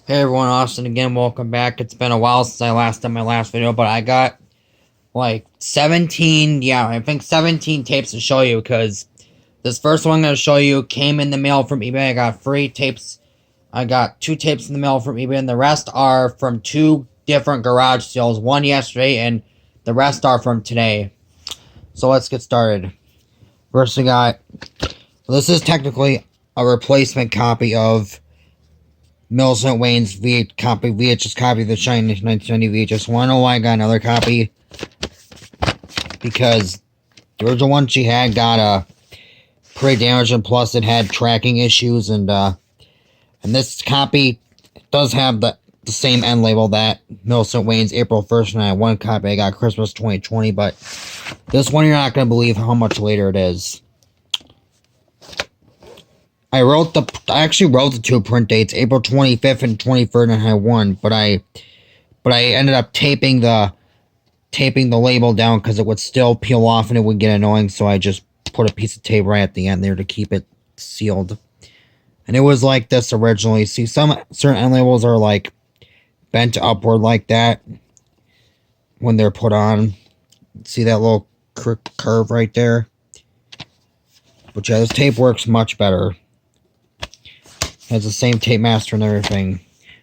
Hey everyone, Austin again, welcome back. It's been a while since I last done my last video, but I got like 17, I think 17 tapes to show you because this first one I'm going to show you came in the mail from eBay. I got free tapes. I got 2 tapes in the mail from eBay and the rest are from 2 different garage sales. One yesterday and the rest are from today. So let's get started. First we got, this is technically a replacement copy of Millicent Wayne's VHS copy of the Shining 1990 VHS. Want to know why I got another copy? Because the original one she had got pretty damaged, and plus it had tracking issues, and this copy does have the same end label that Millicent Wayne's April 1st, and I had one copy I got Christmas 2020, but this one you're not going to believe how much later it is. I actually wrote the 2 print dates, April 25th and 23rd, and I had one, but I ended up taping the label down because it would still peel off and it would get annoying, so I just put a piece of tape right at the end there to keep it sealed. And it was like this originally. See, some certain end labels are like bent upward like that when they're put on. See that little curve right there? But yeah, this tape works much better. Has the same tape master and everything.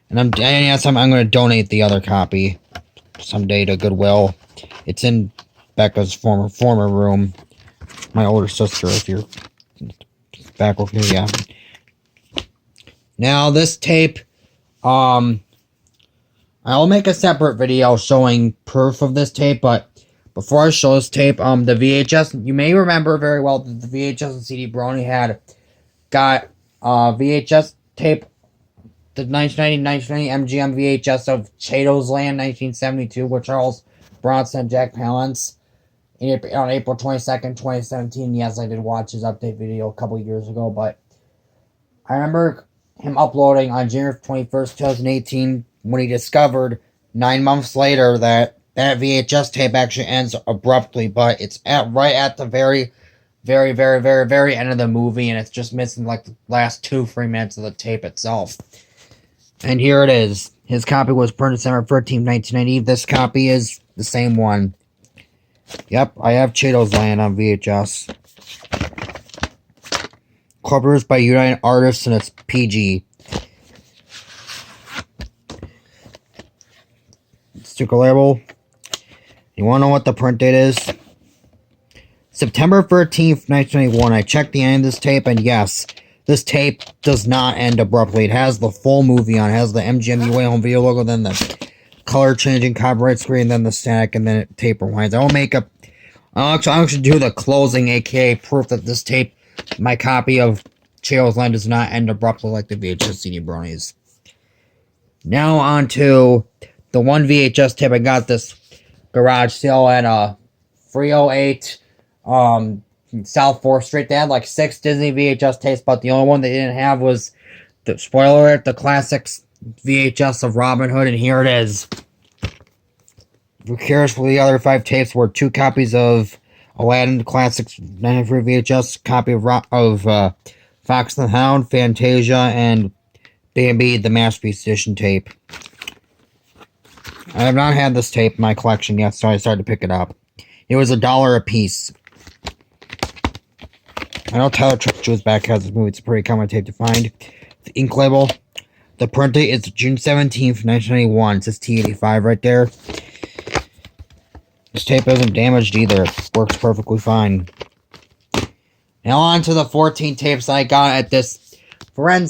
And yes, I'm going to donate the other copy someday to Goodwill. It's in Becca's former room. My older sister, if you're back with me, yeah. Now this tape, I'll make a separate video showing proof of this tape, but before I show this tape, the VHS, you may remember very well that the VHS and CD Brony had got VHS tape, the 1990 MGM VHS of Chato's Land 1972 with Charles Bronson and Jack Palance on April 22nd, 2017. Yes, I did watch his update video a couple years ago, but I remember him uploading on January 21st, 2018 when he discovered 9 months later that VHS tape actually ends abruptly, but it's right at the very end of the movie, and it's just missing like the last 2-3 minutes of the tape itself. And here it is. His copy was printed December 13th, 1990. This copy is the same one. Yep, I have Chato's Land on VHS. Covered by United Artists, and it's PG. Sticker label. You want to know what the print date is? September 13th, 1991. I checked the end of this tape, and yes, this tape does not end abruptly. It has the full movie on. It has the MGM UA home video logo, then the color-changing copyright screen, then the static, and then it tape rewinds. I'll actually do the closing, aka proof that this tape, my copy of Chato's Land, does not end abruptly like the VHS CD Bronies. Now on to the one VHS tape I got this garage sale at 308 South 4th Street. They had like 6 Disney VHS tapes, but the only one they didn't have was the spoiler alert, the classics VHS of Robin Hood, and here it is. If you're curious for the other 5 tapes, were 2 copies of Aladdin Classics 93 VHS, copy of Fox and the Hound, Fantasia, and Bambi the Masterpiece Edition tape. I have not had this tape in my collection yet, so I started to pick it up. It was $1 a piece. I know Tyler Churchill's back has this movie. It's a pretty common tape to find. The ink label. The print date is June 17th, 1991. It says T85 right there. This tape isn't damaged either. It works perfectly fine. Now on to the 14 tapes I got at this friend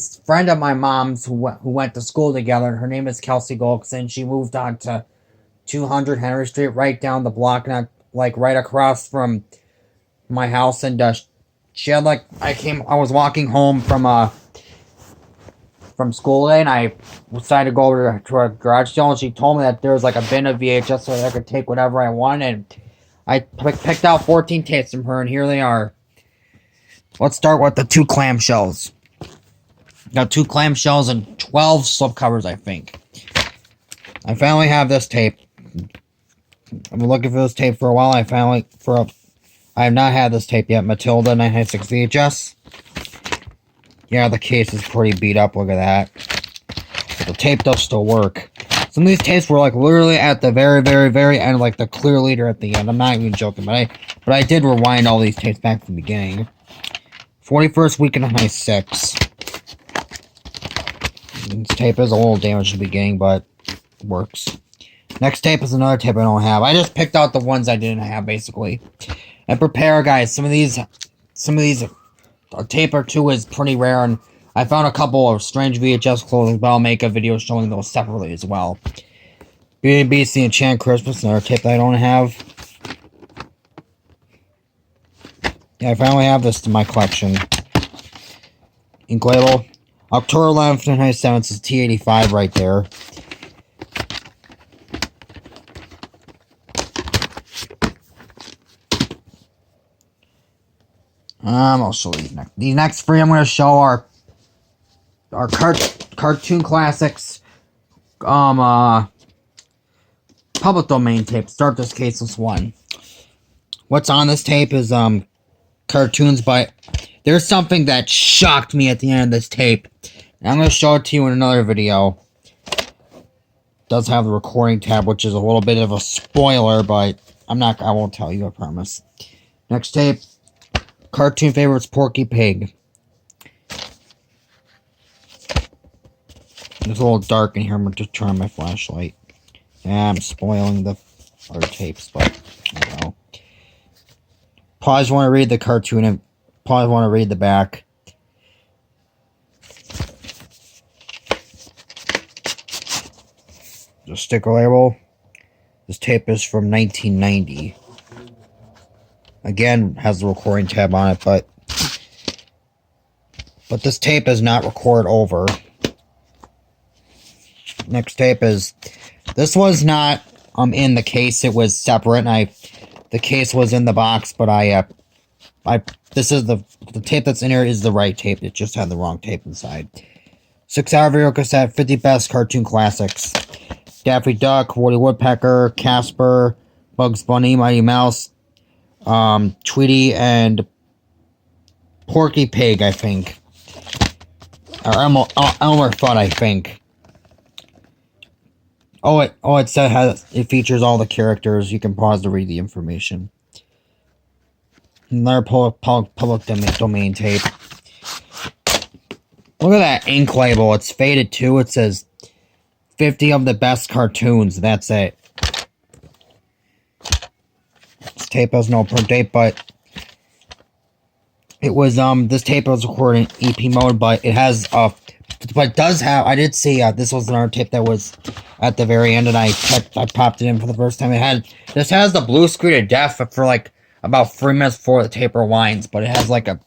of my mom's who went to school together. Her name is Kelsey Golkson. She moved on to 200 Henry Street, right down the block, not like right across from my house, and she had like I was walking home from school today, and I decided to go over to a garage sale, and she told me that there was like a bin of VHS so that I could take whatever I wanted, and I picked out 14 tapes from her, and here they are. Let's start with the 2 clamshells. Got 2 clamshells and 12 slipcovers, I think. I finally have this tape. I've been looking for this tape for a while. I have not had this tape yet. Matilda 996 VHS. Yeah, the case is pretty beat up. Look at that. the tape does still work. Some of these tapes were like literally at the very, very, very end, like the clear leader at the end. I'm not even joking, but I did rewind all these tapes back to the beginning. 41st week in high 6. This tape is a little damaged at the beginning, but it works. Next tape is another tape I don't have. I just picked out the ones I didn't have, basically. And prepare, guys. Some of these, a tape or two is pretty rare, and I found a couple of strange VHS clothing, but I'll make a video showing those separately as well. Beauty and Beast, The Enchanted Christmas, another tape that I don't have. Yeah, I finally have this in my collection. Ink label. October 11th and 97th is T85 right there. I'll show you next. The next three I'm going to show are cartoon classics. Public domain tape. Start this caseless one. What's on this tape is cartoons, but there's something that shocked me at the end of this tape. And I'm going to show it to you in another video. It does have the recording tab, which is a little bit of a spoiler, but I won't tell you, I promise. Next tape. Cartoon favorites, Porky Pig. It's a little dark in here. I'm going to turn on my flashlight. Yeah, I'm spoiling the other tapes, but I don't know. Pause, want to read the cartoon, and pause, want to read the back. The sticker label. This tape is from 1990. Again, has the recording tab on it, but this tape is not record over. Next tape is, this was not in the case, it was separate, and the case was in the box, but this is the tape that's in here is the right tape. It just had the wrong tape inside. 6-hour video cassette, 50 best cartoon classics. Daffy Duck, Woody Woodpecker, Casper, Bugs Bunny, Mighty Mouse, Tweety, and Porky Pig, I think. Or Elmer Fudd, I think. It says it features all the characters. You can pause to read the information. Another public domain tape. Look at that ink label. It's faded too. It says 50 of the best cartoons. That's it. This tape has no print date, but it was this tape was recorded in EP mode, but it has but it does have, I did see this was another tape that was at the very end, and I popped it in for the first time. This has the blue screen of death for like about 3 minutes before the tape rewinds, but it has like a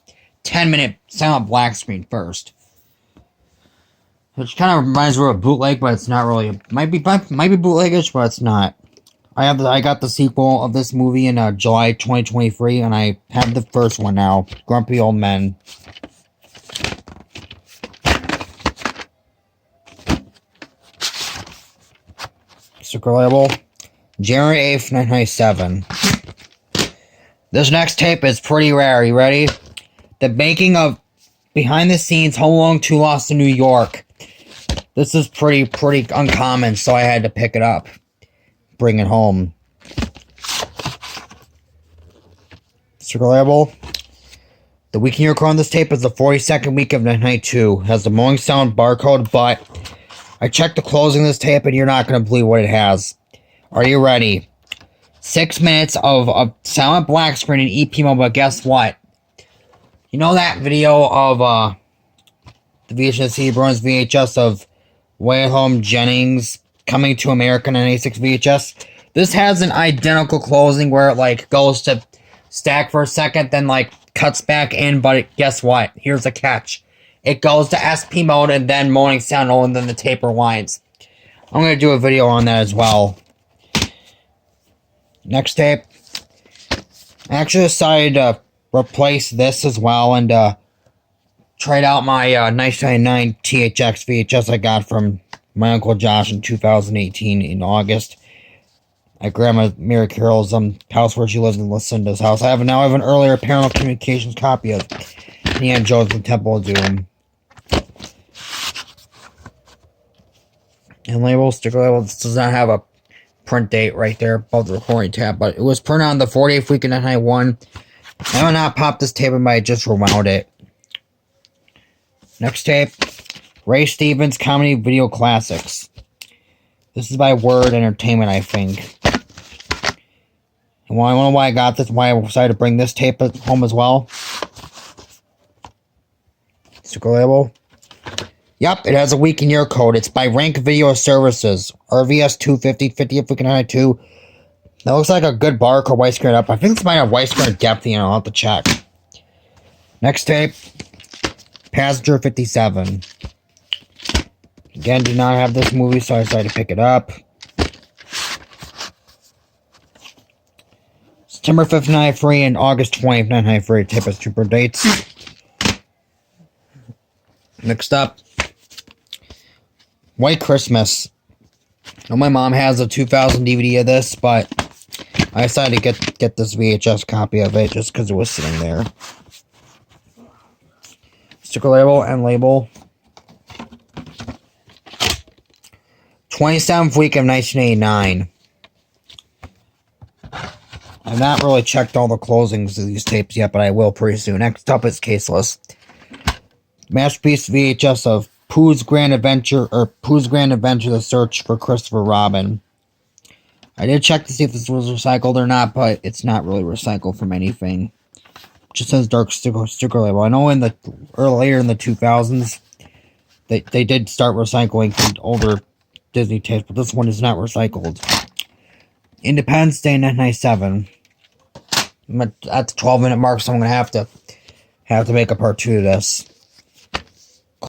10-minute silent black screen first. Which kind of reminds me of a bootleg, but it's not really. Might be bootlegish, but it's not. I got the sequel of this movie in July 2023, and I have the first one now. Grumpy Old Men. Sticker label. January 8th, 1997. This next tape is pretty rare. You ready? The making of Behind the Scenes Home Alone 2 Lost in New York. This is pretty uncommon, so I had to pick it up. Bring it home. Sticker label. The week in your on this tape is the 42nd week of 1992. Has the Mowing Sound barcode, but I checked the closing of this tape, and you're not going to believe what it has. Are you ready? 6 minutes of silent black screen and EP mode, but guess what? You know that video of the VHS Bruins VHS of Way at Home Jennings Coming to America in 96 VHS? This has an identical closing where it like goes to stack for a second, then like cuts back in, but guess what? Here's the catch. It goes to SP mode and then Moaning Sound, and then the tape rewinds. I'm going to do a video on that as well. Next tape. I actually decided to replace this as well and trade out my 1999 THX VHS I got from my Uncle Josh in 2018 in August. At Grandma Mary Carroll's house where she lives in Lucinda's house. I have an earlier Paranormal Communications copy of Indiana Jones and Temple of Doom. and label, sticker label. This does not have a print date right there above the recording tab, but it was printed on the 48th week of 1991. I will not pop this tape in, but I just rewound it. Next tape, Ray Stevens Comedy Video Classics. This is by Word Entertainment, I think. And I don't know why I got this, why I decided to bring this tape home as well. Sticker label. Yep, it has a week and year code. It's by Rank Video Services. RVS 250, 50th week in 92. That looks like a good barcode widescreen up. I think this might have widescreen depth, I'll have to check. Next tape, Passenger 57. Again, did not have this movie, so I decided to pick it up. September 5th, 1993 and August 20th, 1993. Tape has 2 print dates. Next up, White Christmas. Now, my mom has a 2000 DVD of this, but I decided to get this VHS copy of it just because it was sitting there. Sticker label and label. 27th week of 1989. I've not really checked all the closings of these tapes yet, but I will pretty soon. Next up is Caseless. Masterpiece VHS of Pooh's Grand Adventure, The Search for Christopher Robin. I did check to see if this was recycled or not, but it's not really recycled from anything. It just says dark sticker label. I know later in the 2000s, they did start recycling from older Disney tapes, but this one is not recycled. Independence Day 1997. I'm at the 12-minute mark, so I'm gonna have to make a part 2 of this.